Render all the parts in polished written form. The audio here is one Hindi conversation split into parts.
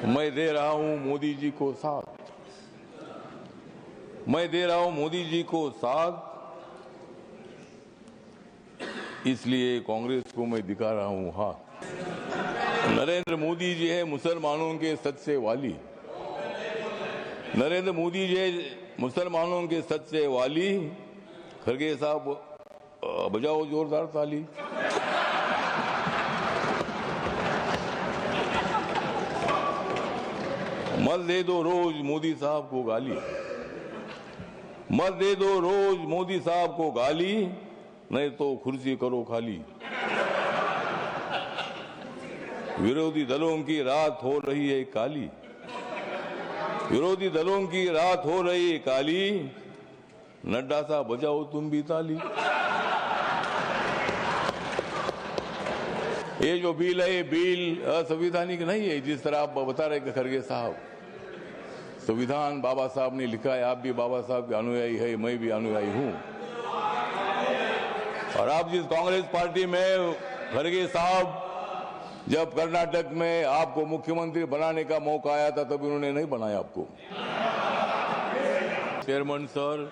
मैं दे रहा हूं मोदी जी को साथ, मैं दे रहा हूं मोदी जी को साथ, इसलिए कांग्रेस को मैं दिखा रहा हूं हाथ। नरेंद्र मोदी जी है मुसलमानों के सच्चे वाली, नरेंद्र मोदी जी है मुसलमानों के सच्चे वाली। खरगे साहब बजाओ जोरदार ताली। मत दे दो रोज मोदी साहब को गाली, मत दे दो रोज मोदी साहब को गाली, नहीं तो कुर्सी करो खाली। विरोधी दलों की रात हो रही है काली, विरोधी दलों की रात हो रही है काली, नड्डा साहब बजाओ तुम भी ताली। ये जो बिल है ये बिल असंवैधानिक नहीं है, जिस तरह आप बता रहे खरगे साहब। संविधान बाबा साहब ने लिखा है, आप भी बाबा साहब के अनुयायी है, मैं भी अनुयायी हूं। और आप जिस कांग्रेस पार्टी में खरगे साहब, जब कर्नाटक में आपको मुख्यमंत्री बनाने का मौका आया था तब उन्होंने नहीं बनाया आपको। चेयरमैन सर,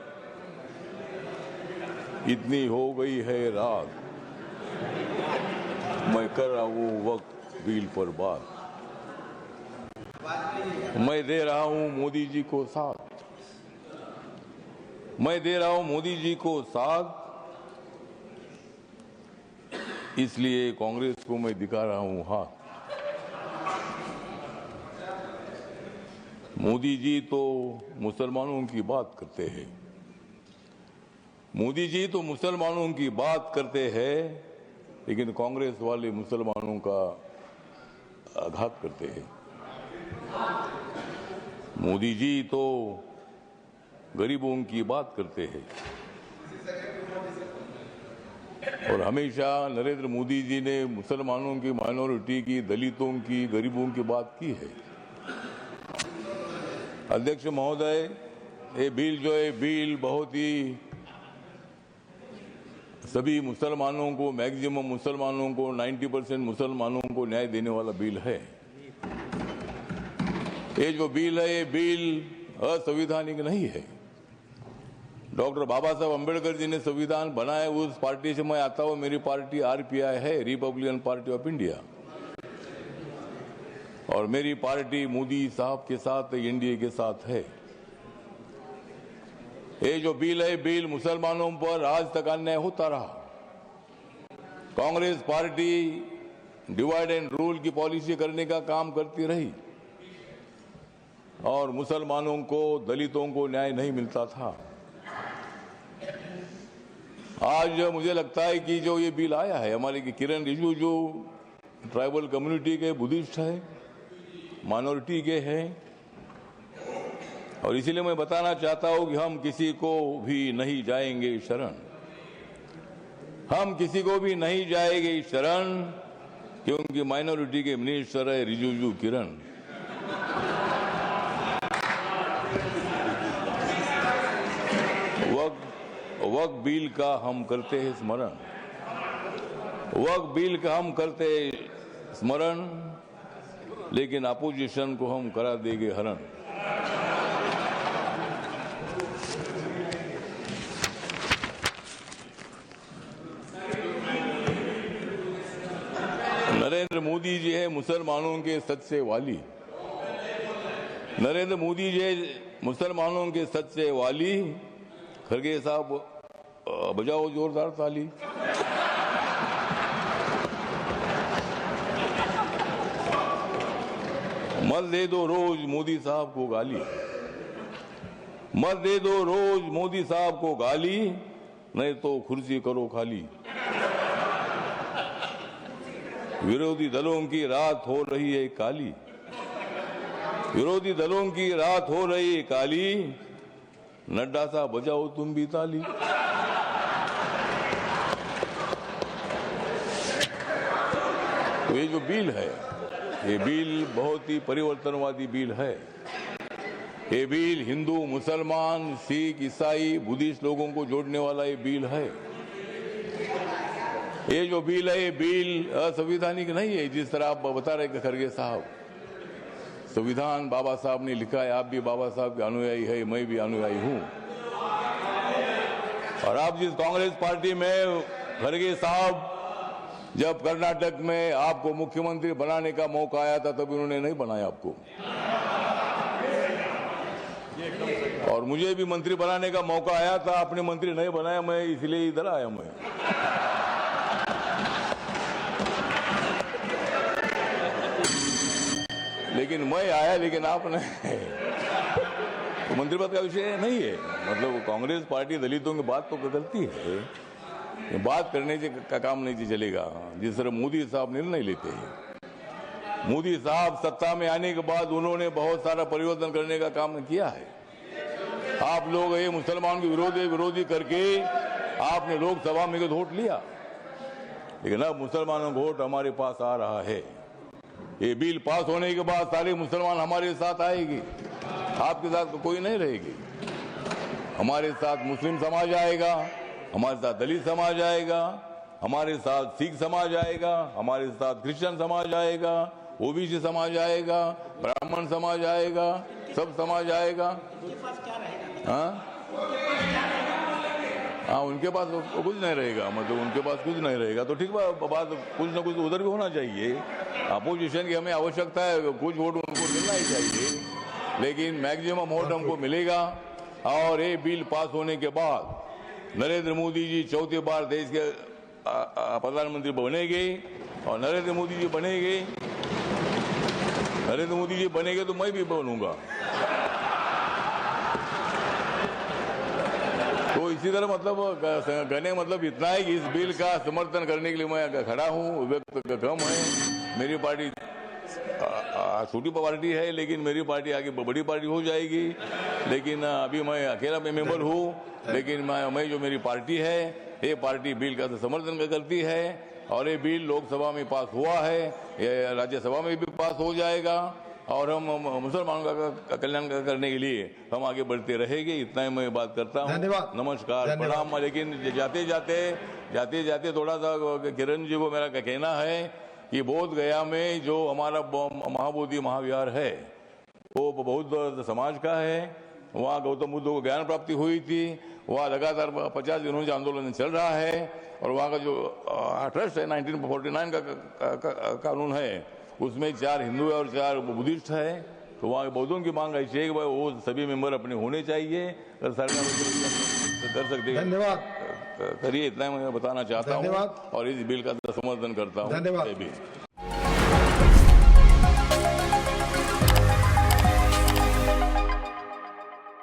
इतनी हो गई है रात, मैं कर रहा हूं वक्त बिल पर बात। मैं दे रहा हूं मोदी जी को साथ, मैं दे रहा हूं मोदी जी को साथ, इसलिए कांग्रेस को मैं दिखा रहा हूं हाथ। मोदी जी तो मुसलमानों की बात करते हैं, मोदी जी तो मुसलमानों की बात करते हैं, लेकिन कांग्रेस वाले मुसलमानों का आघात करते हैं। मोदी जी तो गरीबों की बात करते हैं और हमेशा नरेंद्र मोदी जी ने मुसलमानों की, माइनॉरिटी की, दलितों की, गरीबों की बात की है। अध्यक्ष महोदय, ये बिल जो है बिल बहुत ही सभी मुसलमानों को, मैक्सिमम मुसलमानों को, 90% मुसलमानों को न्याय देने वाला बिल है। ये जो बिल है ये बिल असंवैधानिक नहीं है। डॉक्टर बाबा साहब अम्बेडकर जी ने संविधान बनाया, उस पार्टी से मैं आता हूं। मेरी पार्टी आरपीआई है, रिपब्लिकन पार्टी ऑफ इंडिया, और मेरी पार्टी मोदी साहब के साथ, एनडीए के साथ है। ये जो बिल है बिल मुसलमानों पर आज तक अन्याय होता रहा। Congress party divide and rule की पॉलिसी करने का काम करती रही और मुसलमानों को, दलितों को न्याय नहीं मिलता था। आज मुझे लगता है कि जो ये बिल आया है, हमारे किरण रिजिजू जो ट्राइबल कम्युनिटी के बुद्धिस्ट है, माइनॉरिटी के हैं, और इसीलिए मैं बताना चाहता हूं कि हम किसी को भी नहीं जाएंगे शरण, हम किसी को भी नहीं जाएंगे शरण, क्योंकि माइनॉरिटी के मिनिस्टर है रिजिजू किरण। वक्त बिल का हम करते हैं स्मरण, वक्त बिल का हम करते हैं स्मरण, लेकिन अपोजिशन को हम करा देंगे हरण। नरेंद्र मोदी जी है मुसलमानों के सच्चे वाली, नरेंद्र मोदी जी है मुसलमानों के सच्चे वाली। खरगे साहब बजाओ जोरदार ताली। मत दे दो रोज मोदी साहब को गाली, मत दे दो रोज मोदी साहब को गाली, नहीं तो कुर्सी करो खाली। विरोधी दलों की रात हो रही है काली, विरोधी दलों की रात हो रही है काली, नड्डा साहब बजाओ तुम भी ताली। तो ये जो बिल है ये बिल बहुत ही परिवर्तनवादी बिल है। ये बिल हिंदू, मुसलमान, सिख, ईसाई, बुद्धिस्ट लोगों को जोड़ने वाला ये बिल है। ये जो बिल है ये बिल असंवैधानिक नहीं है, जिस तरह आप बता रहे खरगे साहब। संविधान बाबा साहब ने लिखा है, आप भी बाबा साहब के अनुयायी है, मैं भी अनुयायी हूं। और आप जिस कांग्रेस पार्टी में खड़गे साहब जब कर्नाटक में आपको मुख्यमंत्री बनाने का मौका आया था तब उन्होंने नहीं बनाया आपको, और मुझे भी मंत्री बनाने का मौका आया था, आपने मंत्री नहीं बनाया, मैं इसलिए इधर आया। मैं लेकिन मैं आया, लेकिन आपने तो मंत्री पद का विषय नहीं है। मतलब कांग्रेस पार्टी दलितों की बात तो करती है, बात करने से का काम नहीं चलेगा। जिस तरह मोदी साहब निर्णय लेते हैं, मोदी साहब सत्ता में आने के बाद उन्होंने बहुत सारा परिवर्तन करने का काम किया है। आप लोग ये मुसलमान के विरोधी करके आपने लोकसभा में वोट लिया, लेकिन अब मुसलमानों का वोट हमारे पास आ रहा है। ये बिल पास होने के बाद सारे मुसलमान हमारे साथ आएगी, आपके साथ तो कोई नहीं रहेगी। हमारे साथ मुस्लिम समाज आएगा, हमारे साथ दलित समाज आएगा, हमारे साथ सिख समाज आएगा, हमारे साथ क्रिश्चियन समाज आएगा, ओबीसी समाज आएगा, ब्राह्मण समाज आएगा, सब समाज आएगा। हाँ, उनके पास कुछ नहीं रहेगा, मतलब उनके पास कुछ नहीं रहेगा तो ठीक बात, कुछ ना कुछ उधर भी होना चाहिए। अपोजिशन की हमें आवश्यकता है, कुछ वोट उनको मिलना ही चाहिए, लेकिन मैक्सिमम वोट हमको मिलेगा। और ये बिल पास होने के बाद नरेंद्र मोदी जी चौथी बार देश के प्रधानमंत्री बनेंगे, और नरेंद्र मोदी जी बनेंगे तो मैं भी बनूंगा। तो इसी तरह मतलब कहने का मतलब इतना है कि इस बिल का समर्थन करने के लिए मैं खड़ा हूँ। व्यक्त कम है, मेरी पार्टी छोटी पार्टी है, लेकिन मेरी पार्टी आगे बड़ी पार्टी हो जाएगी। लेकिन अभी मैं अकेला मेंबर हूँ, लेकिन मैं जो मेरी पार्टी है, ये पार्टी बिल का समर्थन करती है, और ये बिल लोकसभा में पास हुआ है, ये राज्यसभा में भी पास हो जाएगा, और हम मुसलमानों का कल्याण करने के लिए हम आगे बढ़ते रहेंगे। इतना ही मैं बात करता हूँ। नमस्कार, प्रणाम। लेकिन जाते जाते थोड़ा सा किरण जी को मेरा कहना है कि बोध गया में जो हमारा महाबोधि महाविहार है वो बौद्ध समाज का है। वहाँ गौतम बुद्ध को ज्ञान प्राप्ति हुई थी, वहाँ लगातार 50 दिनों से आंदोलन चल रहा है, और वहाँ का जो ट्रस्ट है 1949 का कानून है, उसमें 4 हिंदू और 4 बुद्धिस्ट है। तो वहाँ बौद्धों की मांग ऐसी है कि भाई वो सभी मेंबर अपने होने चाहिए, अगर सरकार कर सकते हैं। धन्यवाद करिए, इतना मैं बताना चाहता हूँ, और इस बिल का समर्थन करता हूँ। धन्यवाद।